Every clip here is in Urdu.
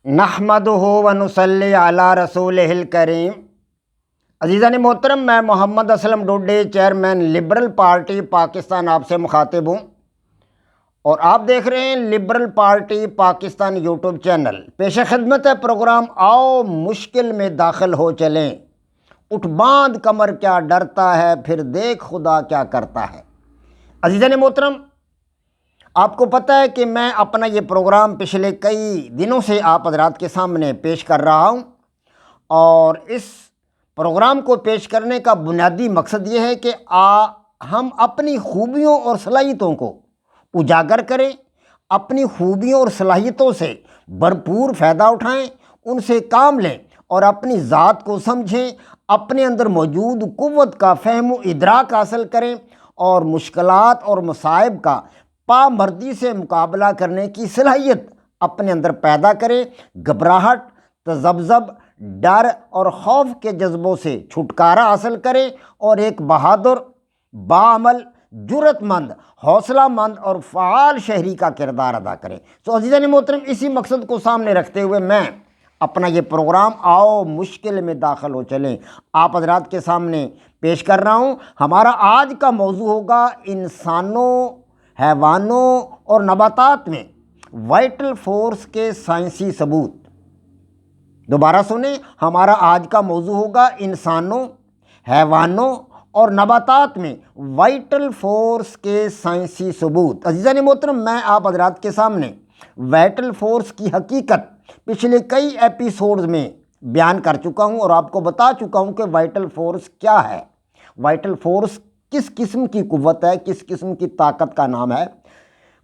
نحمدہ و نصلی علی رسولہ الکریم۔ عزیزان محترم، میں Muhammad Aslam Dode, chairman liberal party Pakistan, آپ سے مخاطب ہوں اور آپ دیکھ رہے ہیں liberal party Pakistan YouTube channel. پیش خدمت ہے پروگرام آؤ مشکل میں داخل ہو چلیں، اٹھ باندھ کمر کیا ڈرتا ہے، پھر دیکھ خدا کیا کرتا ہے۔ عزیزان محترم، آپ کو پتہ ہے کہ میں اپنا یہ پروگرام پچھلے کئی دنوں سے آپ حضرات کے سامنے پیش کر رہا ہوں، اور اس پروگرام کو پیش کرنے کا بنیادی مقصد یہ ہے کہ ہم اپنی خوبیوں اور صلاحیتوں کو اجاگر کریں، اپنی خوبیوں اور صلاحیتوں سے بھرپور فائدہ اٹھائیں، ان سے کام لیں اور اپنی ذات کو سمجھیں، اپنے اندر موجود قوت کا فہم و ادراک حاصل کریں اور مشکلات اور مصائب کا پامردی سے مقابلہ کرنے کی صلاحیت اپنے اندر پیدا کریں۔ گھبراہٹ، تذبذب، ڈر اور خوف کے جذبوں سے چھٹکارا حاصل کریں اور ایک بہادر، باعمل، جرأت مند، حوصلہ مند اور فعال شہری کا کردار ادا کریں۔ تو عزیزان محترم، اسی مقصد کو سامنے رکھتے ہوئے میں اپنا یہ پروگرام آؤ مشکل میں داخل ہو چلیں آپ حضرات کے سامنے پیش کر رہا ہوں۔ ہمارا آج کا موضوع ہوگا انسانوں، حیوانوں اور نباتات میں وائٹل فورس کے سائنسی ثبوت۔ دوبارہ سنیں، ہمارا آج کا موضوع ہوگا انسانوں، حیوانوں اور نباتات میں وائٹل فورس کے سائنسی ثبوت۔ عزیزان محترم، میں آپ حضرات کے سامنے وائٹل فورس کی حقیقت پچھلے کئی ایپیسوڈز میں بیان کر چکا ہوں اور آپ کو بتا چکا ہوں کہ وائٹل فورس کیا ہے، وائٹل فورس کس قسم کی قوت ہے، کس قسم کی طاقت کا نام ہے۔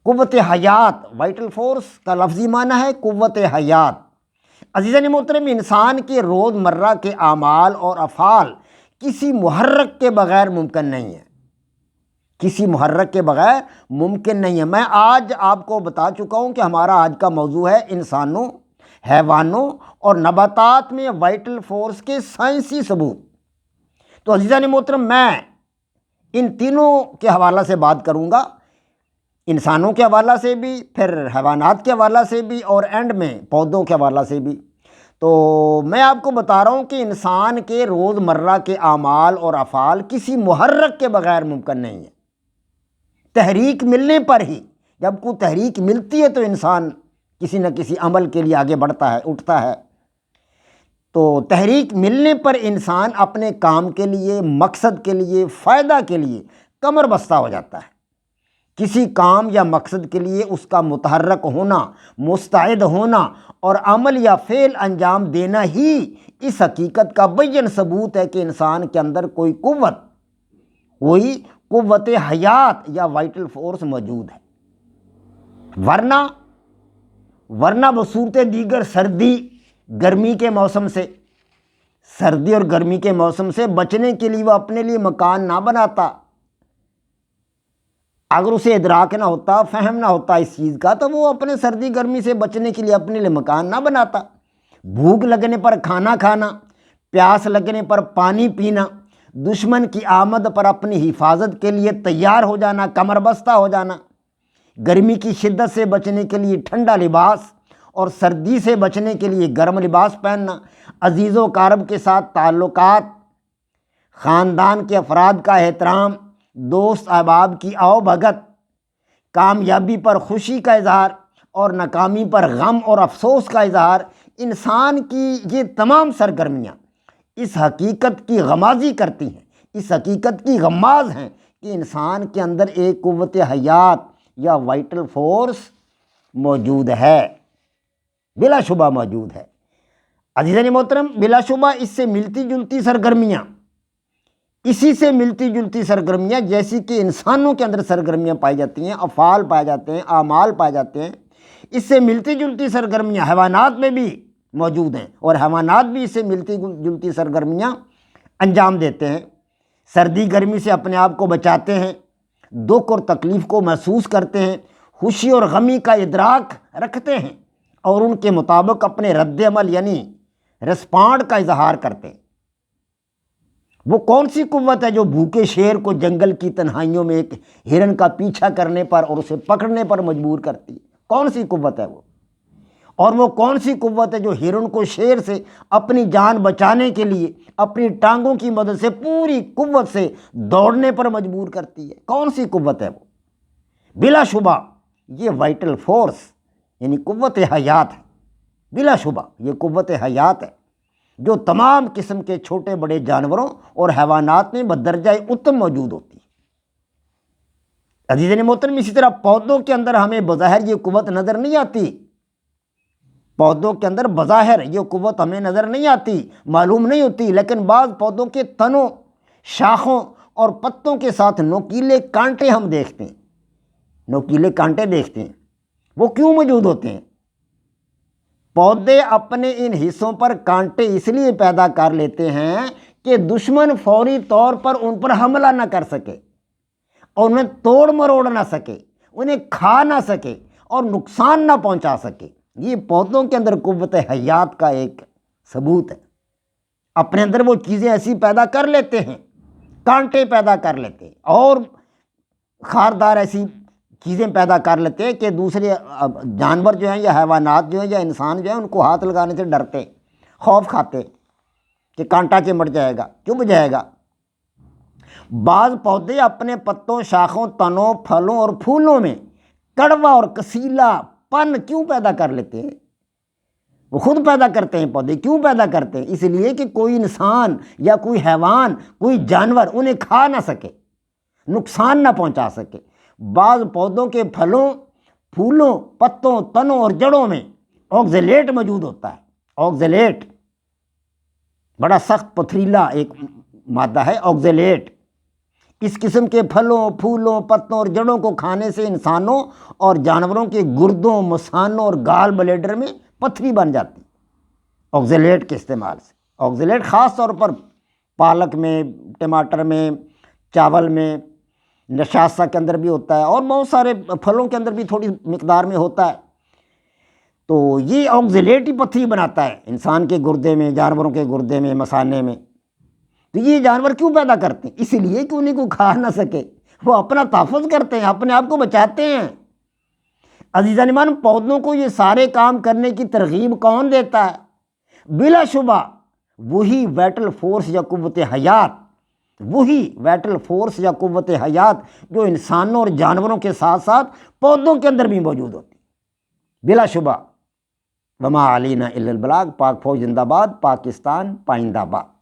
قوت حیات، وائٹل فورس کا لفظی معنی ہے قوت حیات۔ عزیزان محترم، انسان کے روزمرہ کے اعمال اور افعال کسی محرک کے بغیر ممکن نہیں ہے، کسی محرک کے بغیر ممکن نہیں ہے۔ میں آج آپ کو بتا چکا ہوں کہ ہمارا آج کا موضوع ہے انسانوں، حیوانوں اور نباتات میں وائٹل فورس کے سائنسی ثبوت۔ تو عزیزان محترم، میں ان تینوں کے حوالہ سے بات کروں گا، انسانوں کے حوالہ سے بھی، پھر حیوانات کے حوالہ سے بھی اور اینڈ میں پودوں کے حوالہ سے بھی۔ تو میں آپ کو بتا رہا ہوں کہ انسان کے روزمرہ کے اعمال اور افعال کسی محرک کے بغیر ممکن نہیں ہے۔ تحریک ملنے پر ہی، جب کوئی تحریک ملتی ہے تو انسان کسی نہ کسی عمل کے لیے آگے بڑھتا ہے، اٹھتا ہے۔ تو تحریک ملنے پر انسان اپنے کام کے لیے، مقصد کے لیے، فائدہ کے لیے کمر بستہ ہو جاتا ہے۔ کسی کام یا مقصد کے لیے اس کا متحرک ہونا، مستعد ہونا اور عمل یا فعل انجام دینا ہی اس حقیقت کا بین ثبوت ہے کہ انسان کے اندر کوئی قوت حیات یا وائٹل فورس موجود ہے۔ ورنہ بصورت دیگر سردی اور گرمی کے موسم سے بچنے کے لیے وہ اپنے لیے مکان نہ بناتا۔ اگر اسے ادراک نہ ہوتا، فہم نہ ہوتا اس چیز کا، تو وہ اپنے سردی گرمی سے بچنے کے لیے اپنے لیے مکان نہ بناتا۔ بھوک لگنے پر کھانا کھانا، پیاس لگنے پر پانی پینا، دشمن کی آمد پر اپنی حفاظت کے لیے تیار ہو جانا، کمر بستہ ہو جانا، گرمی کی شدت سے بچنے کے لیے ٹھنڈا لباس اور سردی سے بچنے کے لیے گرم لباس پہننا، عزیز و اقارب کے ساتھ تعلقات، خاندان کے افراد کا احترام، دوست احباب کی آؤ بھگت، کامیابی پر خوشی کا اظہار اور ناکامی پر غم اور افسوس کا اظہار، انسان کی یہ تمام سرگرمیاں اس حقیقت کی غمازی کرتی ہیں، اس حقیقت کی غماز ہیں کہ انسان کے اندر ایک قوت حیات یا وائٹل فورس موجود ہے، بلا شبہ موجود ہے۔ عزیزان محترم، بلا شبہ اسی سے ملتی جلتی سرگرمیاں جیسی کہ انسانوں کے اندر سرگرمیاں پائی جاتی ہیں، افعال پائے جاتے ہیں، اعمال پائے جاتے ہیں، اس سے ملتی جلتی سرگرمیاں حیوانات میں بھی موجود ہیں اور حیوانات بھی اس سے ملتی جلتی سرگرمیاں انجام دیتے ہیں۔ سردی گرمی سے اپنے آپ کو بچاتے ہیں، دکھ اور تکلیف کو محسوس کرتے ہیں، خوشی اور غمی کا ادراک رکھتے ہیں اور ان کے مطابق اپنے رد عمل یعنی رسپانڈ کا اظہار کرتے ہیں۔ وہ کون سی قوت ہے جو بھوکے شیر کو جنگل کی تنہائیوں میں ایک ہرن کا پیچھا کرنے پر اور اسے پکڑنے پر مجبور کرتی ہے؟ کون سی قوت ہے وہ؟ اور وہ کون سی قوت ہے جو ہرن کو شیر سے اپنی جان بچانے کے لیے اپنی ٹانگوں کی مدد سے پوری قوت سے دوڑنے پر مجبور کرتی ہے؟ کون سی قوت ہے وہ؟ بلا شبہ یہ وائٹل فورس یعنی قوت حیات ہے، بلا شبہ یہ قوت حیات ہے جو تمام قسم کے چھوٹے بڑے جانوروں اور حیوانات میں بدرجہ اتم موجود ہوتی ہے۔ عزیزان محترم، اسی طرح پودوں کے اندر ہمیں بظاہر یہ قوت نظر نہیں آتی، پودوں کے اندر بظاہر یہ قوت ہمیں نظر نہیں آتی، معلوم نہیں ہوتی، لیکن بعض پودوں کے تنوں، شاخوں اور پتوں کے ساتھ نوکیلے کانٹے ہم دیکھتے ہیں، نوکیلے کانٹے دیکھتے ہیں۔ وہ کیوں موجود ہوتے ہیں؟ پودے اپنے ان حصوں پر کانٹے اس لیے پیدا کر لیتے ہیں کہ دشمن فوری طور پر ان پر حملہ نہ کر سکے اور انہیں توڑ مروڑ نہ سکے، انہیں کھا نہ سکے اور نقصان نہ پہنچا سکے۔ یہ پودوں کے اندر قوت حیات کا ایک ثبوت ہے۔ اپنے اندر وہ چیزیں ایسی پیدا کر لیتے ہیں، کانٹے پیدا کر لیتے ہیں اور خاردار ایسی چیزیں پیدا کر لیتے ہیں کہ دوسرے جانور جو ہیں یا حیوانات جو ہیں یا انسان جو ہیں ان کو ہاتھ لگانے سے ڈرتے، خوف کھاتے کہ کانٹا چمٹ جائے گا، چبھ جائے گا۔ بعض پودے اپنے پتوں، شاخوں، تنوں، پھلوں اور پھولوں میں کڑوا اور کسیلا پن کیوں پیدا کر لیتے ہیں؟ وہ خود پیدا کرتے ہیں پودے، کیوں پیدا کرتے ہیں؟ اس لیے کہ کوئی انسان یا کوئی حیوان، کوئی جانور انہیں کھا نہ سکے، نقصان نہ پہنچا سکے۔ بعض پودوں کے پھلوں، پھولوں، پتوں، تنوں اور جڑوں میں آکزیلیٹ موجود ہوتا ہے۔ آکزیلیٹ بڑا سخت پتھریلا ایک مادہ ہے، آکزیلیٹ۔ اس قسم کے پھلوں، پھولوں، پتوں اور جڑوں کو کھانے سے انسانوں اور جانوروں کے گردوں، مثانوں اور گال بلیڈر میں پتھری بن جاتی آکزیلیٹ کے استعمال سے۔ آکزیلیٹ خاص طور پر پالک میں، ٹماٹر میں، چاول میں، نشاستہ کے اندر بھی ہوتا ہے اور بہت سارے پھلوں کے اندر بھی تھوڑی مقدار میں ہوتا ہے۔ تو یہ آکزیلیٹ ہی پتھری بناتا ہے انسان کے گردے میں، جانوروں کے گردے میں، مثانے میں۔ تو یہ جانور کیوں پیدا کرتے ہیں؟ اس لیے کہ انہیں کو کھا نہ سکے، وہ اپنا تحفظ کرتے ہیں، اپنے آپ کو بچاتے ہیں۔ عزیزان ایمان، پودوں کو یہ سارے کام کرنے کی ترغیب کون دیتا ہے؟ بلا شبہ وہی وائٹل فورس یا قوت حیات، وہی وائٹل فورس یا قوت حیات جو انسانوں اور جانوروں کے ساتھ ساتھ پودوں کے اندر بھی موجود ہوتی ہے۔ بلا شبہ وما علینا الا البلاغ۔ پاک فوج زندہ باد، پاکستان پائندہ باد۔